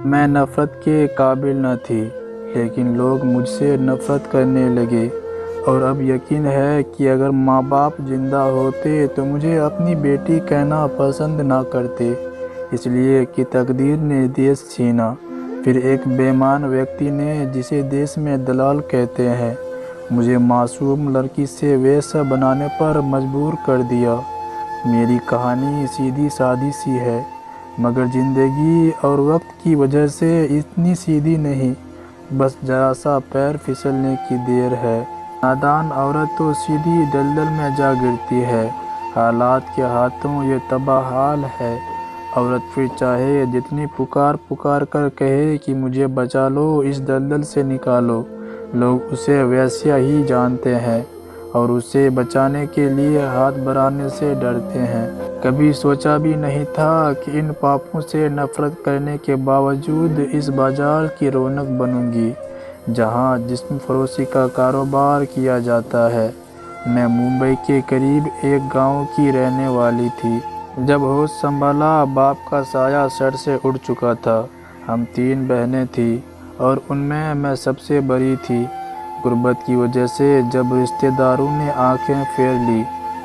मैं नफ़रत के काबिल न थी, लेकिन लोग मुझसे नफ़रत करने लगे। और अब यकीन है कि अगर माँ बाप ज़िंदा होते तो मुझे अपनी बेटी कहना पसंद ना करते, इसलिए कि तकदीर ने देश छीना। फिर एक बेईमान व्यक्ति ने, जिसे देश में दलाल कहते हैं, मुझे मासूम लड़की से वैसा बनाने पर मजबूर कर दिया। मेरी कहानी सीधी सादी सी है, मगर ज़िंदगी और वक्त की वजह से इतनी सीधी नहीं। बस जरा सा पैर फिसलने की देर है। नादान औरत तो सीधी दलदल में जा गिरती है। हालात के हाथों ये तबाह हाल है। औरत फिर चाहे जितनी पुकार पुकार कर कहे कि मुझे बचा लो, इस दलदल से निकालो, लोग उसे वैसा ही जानते हैं और उसे बचाने के लिए हाथ बढ़ाने से डरते हैं। कभी सोचा भी नहीं था कि इन पापों से नफरत करने के बावजूद इस बाजार की रौनक बनूंगी, जहां जिस्म फरोशी का कारोबार किया जाता है। मैं मुंबई के करीब एक गांव की रहने वाली थी। जब होश संभाला, बाप का साया सर से उड़ चुका था। हम 3 बहनें थीं और उनमें मैं सबसे बड़ी थी। गुर्बत की वजह से जब रिश्तेदारों ने आंखें फेर ली,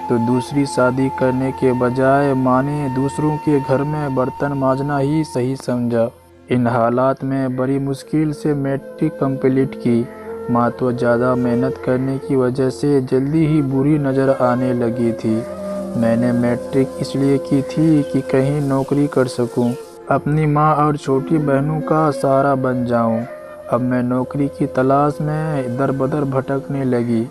तो दूसरी शादी करने के बजाय माँ ने दूसरों के घर में बर्तन मांजना ही सही समझा। इन हालात में बड़ी मुश्किल से मैट्रिक कंप्लीट की। माँ तो ज़्यादा मेहनत करने की वजह से जल्दी ही बुरी नज़र आने लगी थी। मैंने मैट्रिक इसलिए की थी कि कहीं नौकरी कर सकूं, अपनी माँ और छोटी बहनों का सहारा बन जाऊं। अब मैं नौकरी की तलाश में दर बदर भटकने लगी।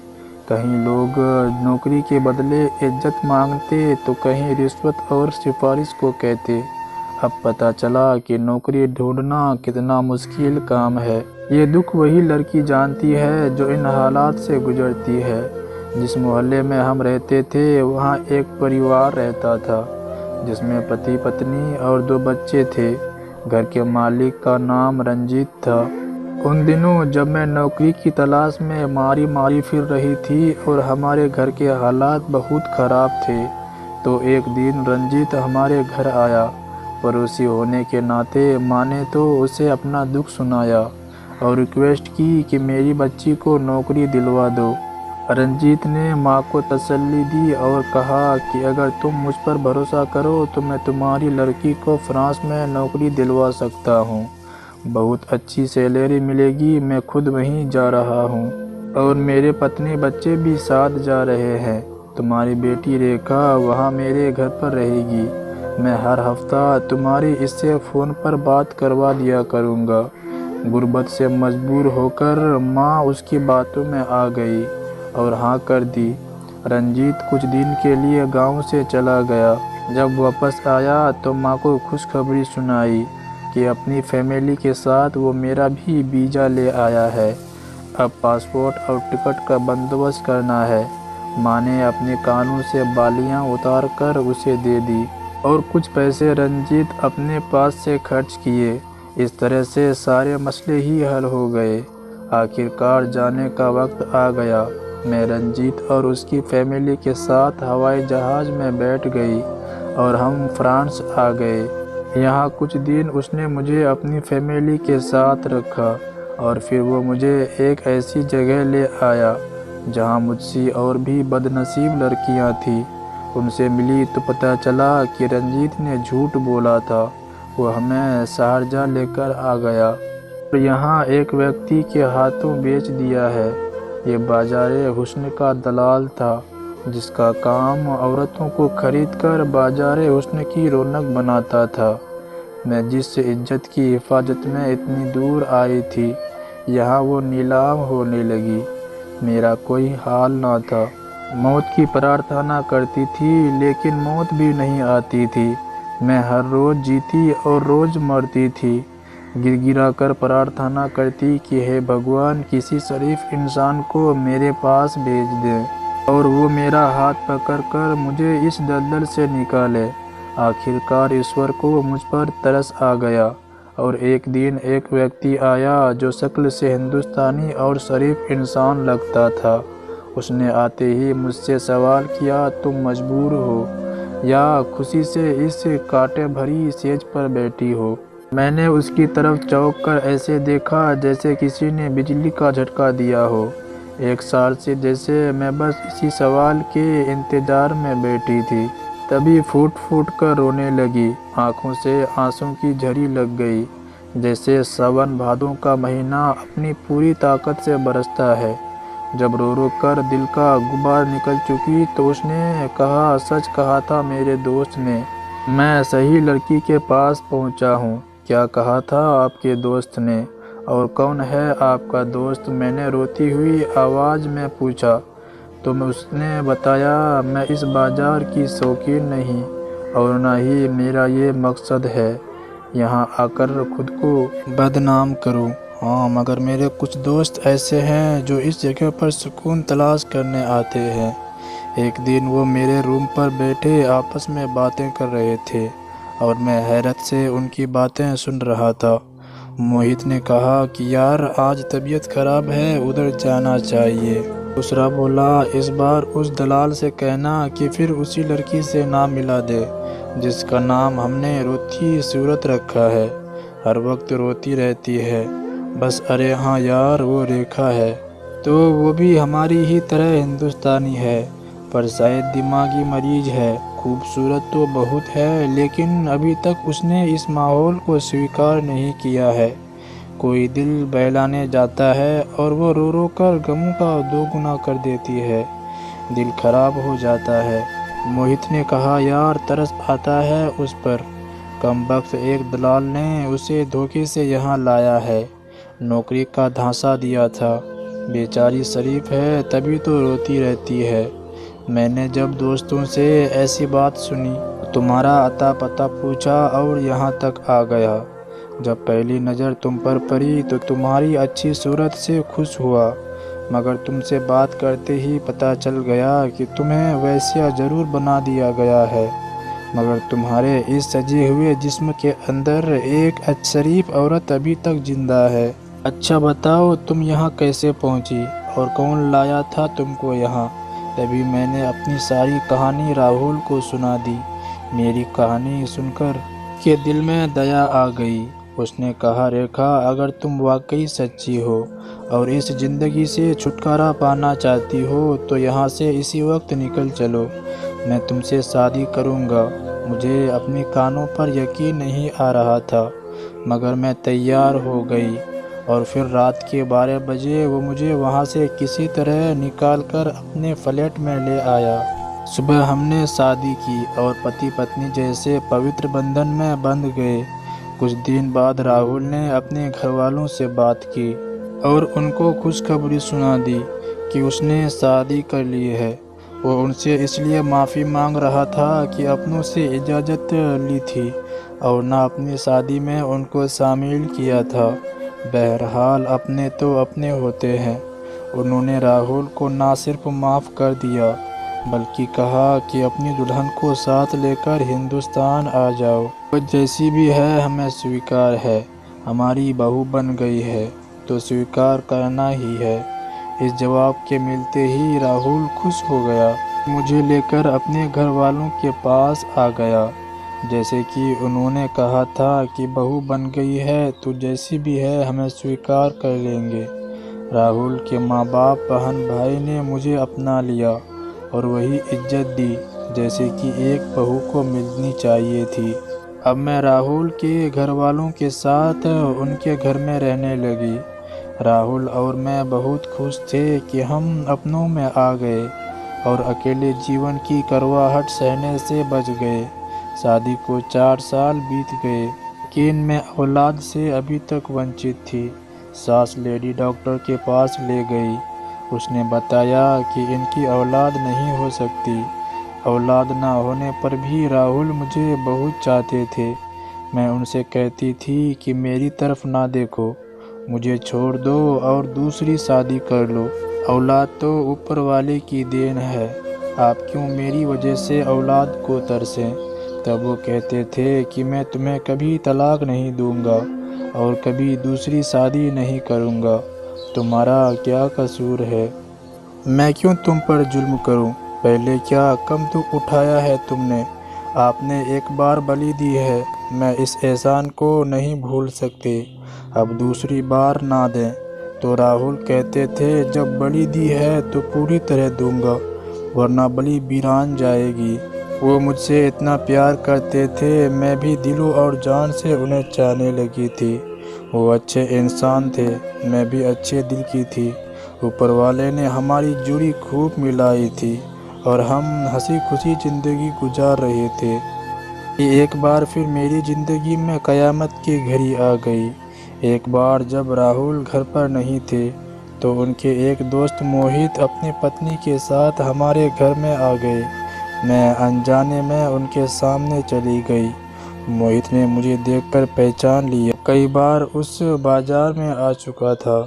कहीं लोग नौकरी के बदले इज्जत मांगते तो कहीं रिश्वत और सिफारिश को कहते। अब पता चला कि नौकरी ढूंढना कितना मुश्किल काम है। ये दुख वही लड़की जानती है जो इन हालात से गुजरती है। जिस मोहल्ले में हम रहते थे, वहाँ एक परिवार रहता था, जिसमें पति पत्नी और 2 बच्चे थे। घर के मालिक का नाम रंजीत था। उन दिनों जब मैं नौकरी की तलाश में मारी मारी फिर रही थी और हमारे घर के हालात बहुत ख़राब थे, तो एक दिन रंजीत हमारे घर आया। पड़ोसी होने के नाते माँ ने तो उसे अपना दुख सुनाया और रिक्वेस्ट की कि मेरी बच्ची को नौकरी दिलवा दो। रंजीत ने माँ को तसल्ली दी और कहा कि अगर तुम मुझ पर भरोसा करो तो मैं तुम्हारी लड़की को फ्रांस में नौकरी दिलवा सकता हूँ। बहुत अच्छी सैलरी मिलेगी, मैं खुद वहीं जा रहा हूँ और मेरे पत्नी बच्चे भी साथ जा रहे हैं। तुम्हारी बेटी रेखा वहाँ मेरे घर पर रहेगी। मैं हर हफ्ता तुम्हारी इससे फ़ोन पर बात करवा दिया करूँगा। गुर्बत से मजबूर होकर माँ उसकी बातों में आ गई और हाँ कर दी। रंजीत कुछ दिन के लिए गांव से चला गया। जब वापस आया तो माँ को खुशखबरी सुनाई कि अपनी फैमिली के साथ वो मेरा भी वीज़ा ले आया है। अब पासपोर्ट और टिकट का बंदोबस्त करना है। माँ ने अपने कानों से बालियाँ उतार कर उसे दे दी और कुछ पैसे रंजीत अपने पास से खर्च किए। इस तरह से सारे मसले ही हल हो गए। आखिरकार जाने का वक्त आ गया। मैं रंजीत और उसकी फैमिली के साथ हवाई जहाज़ में बैठ गई और हम फ्रांस आ गए। यहाँ कुछ दिन उसने मुझे अपनी फैमिली के साथ रखा और फिर वो मुझे एक ऐसी जगह ले आया जहाँ मुझसे और भी बदनसीब लड़कियाँ थीं। उनसे मिली तो पता चला कि रंजीत ने झूठ बोला था। वो हमें शारजा लेकर आ गया और यहाँ एक व्यक्ति के हाथों बेच दिया है। ये बाजारे हुस्न का दलाल था, जिसका काम औरतों को खरीदकर बाजारे हुस्न की रौनक बनाता था। मैं जिस इज्जत की हिफाजत में इतनी दूर आई थी, यहाँ वो नीलाम होने लगी। मेरा कोई हाल ना था। मौत की प्रार्थना करती थी, लेकिन मौत भी नहीं आती थी। मैं हर रोज़ जीती और रोज़ मरती थी। गिड़गिड़ा कर प्रार्थना करती कि हे भगवान, किसी शरीफ इंसान को मेरे पास भेज दें और वो मेरा हाथ पकड़कर मुझे इस दलदल से निकाले। आखिरकार ईश्वर को मुझ पर तरस आ गया और एक दिन एक व्यक्ति आया जो शक्ल से हिंदुस्तानी और शरीफ इंसान लगता था। उसने आते ही मुझसे सवाल किया, तुम मजबूर हो या खुशी से इस कांटे भरी सेज पर बैठी हो? मैंने उसकी तरफ चौंक कर ऐसे देखा जैसे किसी ने बिजली का झटका दिया हो। 1 साल से जैसे मैं बस इसी सवाल के इंतज़ार में बैठी थी। तभी फूट फूट कर रोने लगी। आंखों से आंसू की झड़ी लग गई, जैसे सावन भादों का महीना अपनी पूरी ताकत से बरसता है। जब रो रो कर दिल का गुबार निकल चुकी तो उसने कहा, सच कहा था मेरे दोस्त ने, मैं सही लड़की के पास पहुंचा हूं। क्या कहा था आपके दोस्त ने? और कौन है आपका दोस्त? मैंने रोती हुई आवाज़ में पूछा। तो उसने बताया, मैं इस बाज़ार की शौकीन नहीं और ना ही मेरा ये मकसद है यहाँ आकर खुद को बदनाम करूं। हाँ, मगर मेरे कुछ दोस्त ऐसे हैं जो इस जगह पर सुकून तलाश करने आते हैं। एक दिन वो मेरे रूम पर बैठे आपस में बातें कर रहे थे और मैं हैरत से उनकी बातें सुन रहा था। मोहित ने कहा कि यार आज तबीयत खराब है, उधर जाना चाहिए। दूसरा बोला, इस बार उस दलाल से कहना कि फिर उसी लड़की से नाम मिला दे जिसका नाम हमने रोती सूरत रखा है, हर वक्त रोती रहती है बस। अरे हाँ यार, वो रेखा है तो वो भी हमारी ही तरह हिंदुस्तानी है, पर शायद दिमागी मरीज है। खूबसूरत तो बहुत है लेकिन अभी तक उसने इस माहौल को स्वीकार नहीं किया है। कोई दिल बहलाने जाता है और वो रो रो कर गमों का दोगुना कर देती है, दिल खराब हो जाता है। मोहित ने कहा, यार तरस आता है उस पर। कमबख्त एक दलाल ने उसे धोखे से यहाँ लाया है, नौकरी का धांसा दिया था। बेचारी शरीफ है तभी तो रोती रहती है। मैंने जब दोस्तों से ऐसी बात सुनी, तुम्हारा अता पता पूछा और यहाँ तक आ गया। जब पहली नज़र तुम पर पड़ी तो तुम्हारी अच्छी सूरत से खुश हुआ, मगर तुमसे बात करते ही पता चल गया कि तुम्हें वैश्या ज़रूर बना दिया गया है, मगर तुम्हारे इस सजे हुए जिस्म के अंदर एक शरीफ औरत अभी तक जिंदा है। अच्छा बताओ, तुम यहाँ कैसे पहुँची और कौन लाया था तुमको यहाँ? तभी मैंने अपनी सारी कहानी राहुल को सुना दी। मेरी कहानी सुनकर के दिल में दया आ गई। उसने कहा, रेखा अगर तुम वाकई सच्ची हो और इस ज़िंदगी से छुटकारा पाना चाहती हो तो यहाँ से इसी वक्त निकल चलो। मैं तुमसे शादी करूँगा। मुझे अपने कानों पर यकीन नहीं आ रहा था, मगर मैं तैयार हो गई और फिर रात के 12 बजे वो मुझे वहाँ से किसी तरह निकाल कर अपने फ्लैट में ले आया। सुबह हमने शादी की और पति पत्नी जैसे पवित्र बंधन में बंध गए। कुछ दिन बाद राहुल ने अपने घर वालों से बात की और उनको खुशखबरी सुना दी कि उसने शादी कर ली है। वो उनसे इसलिए माफ़ी मांग रहा था कि अपनों से इजाज़त ली थी और ना अपनी शादी में उनको शामिल किया था। बहरहाल अपने तो अपने होते हैं। उन्होंने राहुल को ना सिर्फ माफ़ कर दिया बल्कि कहा कि अपनी दुल्हन को साथ लेकर हिंदुस्तान आ जाओ, वो जैसी भी है हमें स्वीकार है। हमारी बहू बन गई है तो स्वीकार करना ही है। इस जवाब के मिलते ही राहुल खुश हो गया, मुझे लेकर अपने घर वालों के पास आ गया। जैसे कि उन्होंने कहा था कि बहू बन गई है तो जैसी भी है हमें स्वीकार कर लेंगे। राहुल के माँ बाप बहन भाई ने मुझे अपना लिया और वही इज्जत दी जैसे कि एक बहू को मिलनी चाहिए थी। अब मैं राहुल के घर वालों के साथ उनके घर में रहने लगी। राहुल और मैं बहुत खुश थे कि हम अपनों में आ गए और अकेले जीवन की करवाहट सहने से बच गए। शादी को 4 साल बीत गए, लेकिन मैं औलाद से अभी तक वंचित थी। सास लेडी डॉक्टर के पास ले गई। उसने बताया कि इनकी औलाद नहीं हो सकती। औलाद ना होने पर भी राहुल मुझे बहुत चाहते थे। मैं उनसे कहती थी कि मेरी तरफ ना देखो, मुझे छोड़ दो और दूसरी शादी कर लो। औलाद तो ऊपर वाले की देन है, आप क्यों मेरी वजह से औलाद को तरसें। तब वो कहते थे कि मैं तुम्हें कभी तलाक नहीं दूंगा और कभी दूसरी शादी नहीं करूंगा। तुम्हारा क्या कसूर है? मैं क्यों तुम पर जुल्म करूं? पहले क्या कम दुख उठाया है तुमने? आपने एक बार बलि दी है मैं इस एहसान को नहीं भूल सकते, अब दूसरी बार ना दें। तो राहुल कहते थे, जब बलि दी है तो पूरी तरह दूंगा, वरना बलि वीरान जाएगी। वो मुझसे इतना प्यार करते थे, मैं भी दिलों और जान से उन्हें चाहने लगी थी। वो अच्छे इंसान थे, मैं भी अच्छे दिल की थी। ऊपर वाले ने हमारी जोड़ी खूब मिलाई थी और हम हंसी खुशी ज़िंदगी गुजार रहे थे। एक बार फिर मेरी ज़िंदगी में क़यामत की घड़ी आ गई। एक बार जब राहुल घर पर नहीं थे तो उनके एक दोस्त मोहित अपनी पत्नी के साथ हमारे घर में आ गए। मैं अनजाने में उनके सामने चली गई। मोहित ने मुझे देखकर पहचान लिया। कई बार उस बाजार में आ चुका था।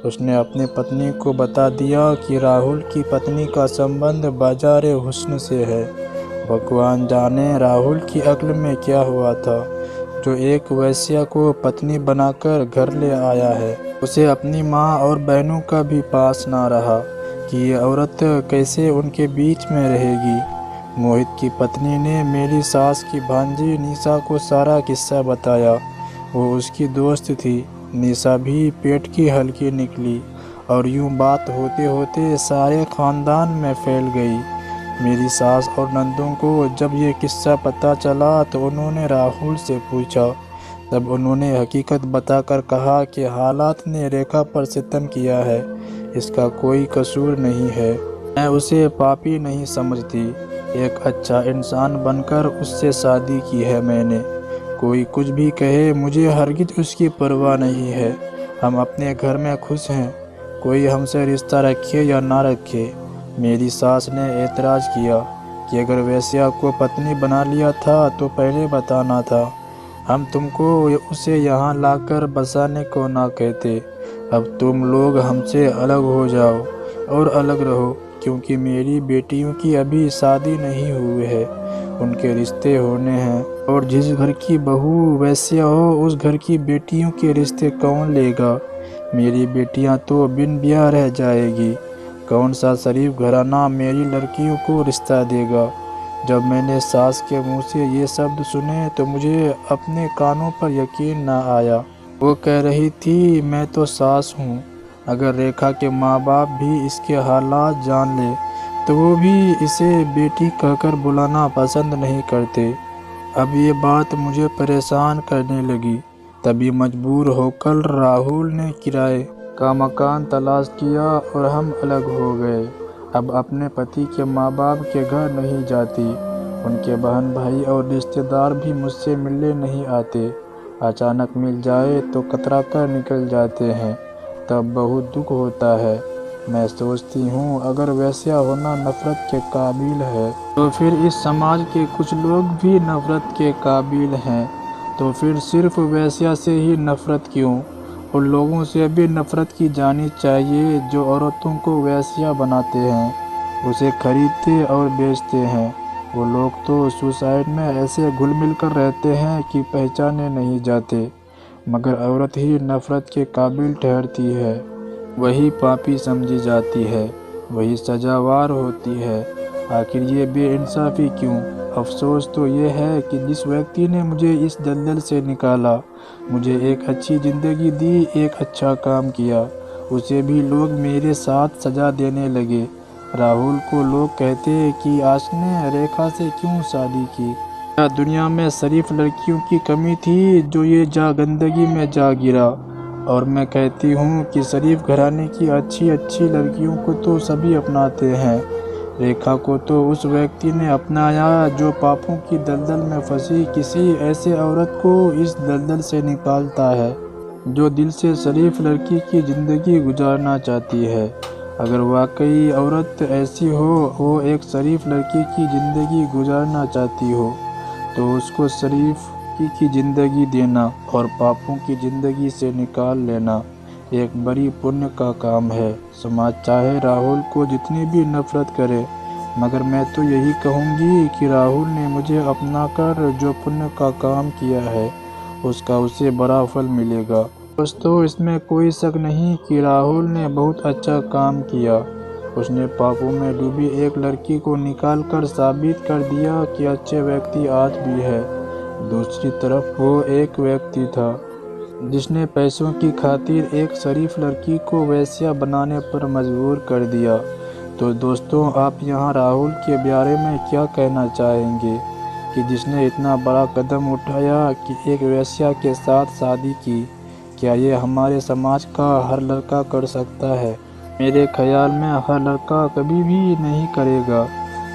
उसने अपनी पत्नी को बता दिया कि राहुल की पत्नी का संबंध बाजार हुस्न से है। भगवान जाने राहुल की अक्ल में क्या हुआ था, जो एक वेश्या को पत्नी बनाकर घर ले आया है। उसे अपनी माँ और बहनों का भी पास ना रहा कि ये औरत कैसे उनके बीच में रहेगी। मोहित की पत्नी ने मेरी सास की भांजी निशा को सारा किस्सा बताया। वो उसकी दोस्त थी। निशा भी पेट की हल्की निकली और यूं बात होते होते सारे ख़ानदान में फैल गई। मेरी सास और नंदों को जब ये किस्सा पता चला तो उन्होंने राहुल से पूछा। तब उन्होंने हकीकत बताकर कहा कि हालात ने रेखा पर सितम किया है, इसका कोई कसूर नहीं है। मैं उसे पापी नहीं समझती, एक अच्छा इंसान बनकर उससे शादी की है मैंने। कोई कुछ भी कहे, मुझे हरगिज उसकी परवाह नहीं है। हम अपने घर में खुश हैं, कोई हमसे रिश्ता रखे या ना रखे। मेरी सास ने एतराज़ किया कि अगर वेश्या को पत्नी बना लिया था तो पहले बताना था, हम तुमको उसे यहाँ लाकर बसाने को ना कहते। अब तुम लोग हमसे अलग हो जाओ और अलग रहो, क्योंकि मेरी बेटियों की अभी शादी नहीं हुई है, उनके रिश्ते होने हैं। और जिस घर की बहू वैश्या हो, उस घर की बेटियों के रिश्ते कौन लेगा? मेरी बेटियां तो बिन ब्याह रह जाएगी। कौन सा शरीफ घराना मेरी लड़कियों को रिश्ता देगा? जब मैंने सास के मुंह से ये शब्द सुने तो मुझे अपने कानों पर यकीन ना आया। वो कह रही थी, मैं तो सास हूँ, अगर रेखा के माँ बाप भी इसके हालात जान ले तो वो भी इसे बेटी कहकर बुलाना पसंद नहीं करते। अब ये बात मुझे परेशान करने लगी। तभी मजबूर होकर राहुल ने किराए का मकान तलाश किया और हम अलग हो गए। अब अपने पति के माँ बाप के घर नहीं जाती, उनके बहन भाई और रिश्तेदार भी मुझसे मिलने नहीं आते। अचानक मिल जाए तो कतरा कर निकल जाते हैं, तब बहुत दुख होता है। मैं सोचती हूँ, अगर वैसा होना नफ़रत के काबिल है तो फिर इस समाज के कुछ लोग भी नफ़रत के काबिल हैं। तो फिर सिर्फ वैश्या से ही नफ़रत क्यों? उन लोगों से भी नफ़रत की जानी चाहिए जो औरतों को वैश्या बनाते हैं, उसे खरीदते और बेचते हैं। वो लोग तो सुसाइड में ऐसे घुल मिल कर रहते हैं कि पहचाने नहीं जाते, मगर औरत ही नफ़रत के काबिल ठहरती है। वही पापी समझी जाती है, वही सजावार होती है। आखिर ये बेइंसाफ़ी क्यों? अफसोस तो ये है कि जिस व्यक्ति ने मुझे इस दलदल से निकाला, मुझे एक अच्छी ज़िंदगी दी, एक अच्छा काम किया, उसे भी लोग मेरे साथ सजा देने लगे। राहुल को लोग कहते कि आज ने रेखा से क्यों शादी की? क्या दुनिया में शरीफ लड़कियों की कमी थी जो ये गंदगी में जा गिरा? और मैं कहती हूँ कि शरीफ घराने की अच्छी अच्छी लड़कियों को तो सभी अपनाते हैं, रेखा को तो उस व्यक्ति ने अपनाया जो पापों की दलदल में फंसी किसी ऐसे औरत को इस दलदल से निकालता है, जो दिल से शरीफ लड़की की ज़िंदगी गुजारना चाहती है। अगर वाकई औरत ऐसी हो, वो एक शरीफ लड़की की ज़िंदगी गुजारना चाहती हो, तो उसको शरीफ की ज़िंदगी देना और पापों की ज़िंदगी से निकाल लेना एक बड़ी पुण्य का काम है। समाज चाहे राहुल को जितनी भी नफ़रत करे, मगर मैं तो यही कहूँगी कि राहुल ने मुझे अपनाकर जो पुण्य का काम किया है, उसका उसे बड़ा फल मिलेगा। दोस्तों, इसमें कोई शक नहीं कि राहुल ने बहुत अच्छा काम किया। उसने पापों में डूबी एक लड़की को निकाल कर साबित कर दिया कि अच्छे व्यक्ति आज भी है। दूसरी तरफ वो एक व्यक्ति था जिसने पैसों की खातिर एक शरीफ लड़की को वेश्या बनाने पर मजबूर कर दिया। तो दोस्तों, आप यहाँ राहुल के बारे में क्या कहना चाहेंगे कि जिसने इतना बड़ा कदम उठाया कि एक वेश्या के साथ शादी की? क्या ये हमारे समाज का हर लड़का कर सकता है? मेरे ख्याल में हर लड़का कभी भी नहीं करेगा।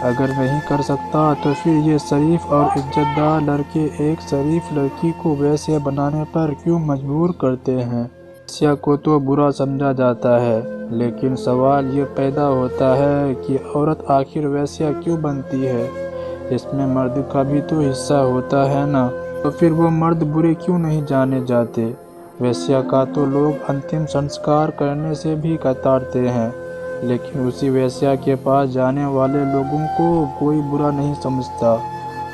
अगर नहीं कर सकता तो फिर ये शरीफ और इज्जतदार लड़के एक शरीफ लड़की को वेश्या बनाने पर क्यों मजबूर करते हैं? वेश्या को तो बुरा समझा जाता है, लेकिन सवाल ये पैदा होता है कि औरत आखिर वेश्या क्यों बनती है? इसमें मर्द का भी तो हिस्सा होता है ना। तो फिर वो मर्द बुरे क्यों नहीं जाने जाते? वेश्या का तो लोग अंतिम संस्कार करने से भी कतराते हैं, लेकिन उसी वेश्या के पास जाने वाले लोगों को कोई बुरा नहीं समझता।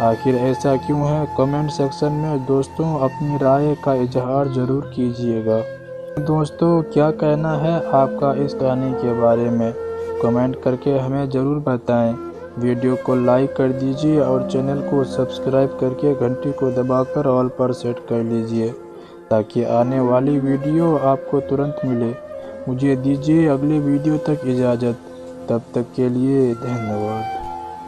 आखिर ऐसा क्यों है? कमेंट सेक्शन में दोस्तों अपनी राय का इजहार ज़रूर कीजिएगा। दोस्तों, क्या कहना है आपका इस गाने के बारे में? कमेंट करके हमें ज़रूर बताएं। वीडियो को लाइक कर दीजिए और चैनल को सब्सक्राइब करके घंटी को दबाकर ऑल पर सेट कर लीजिए, ताकि आने वाली वीडियो आपको तुरंत मिले। मुझे दीजिए अगले वीडियो तक इजाज़त। तब तक के लिए धन्यवाद।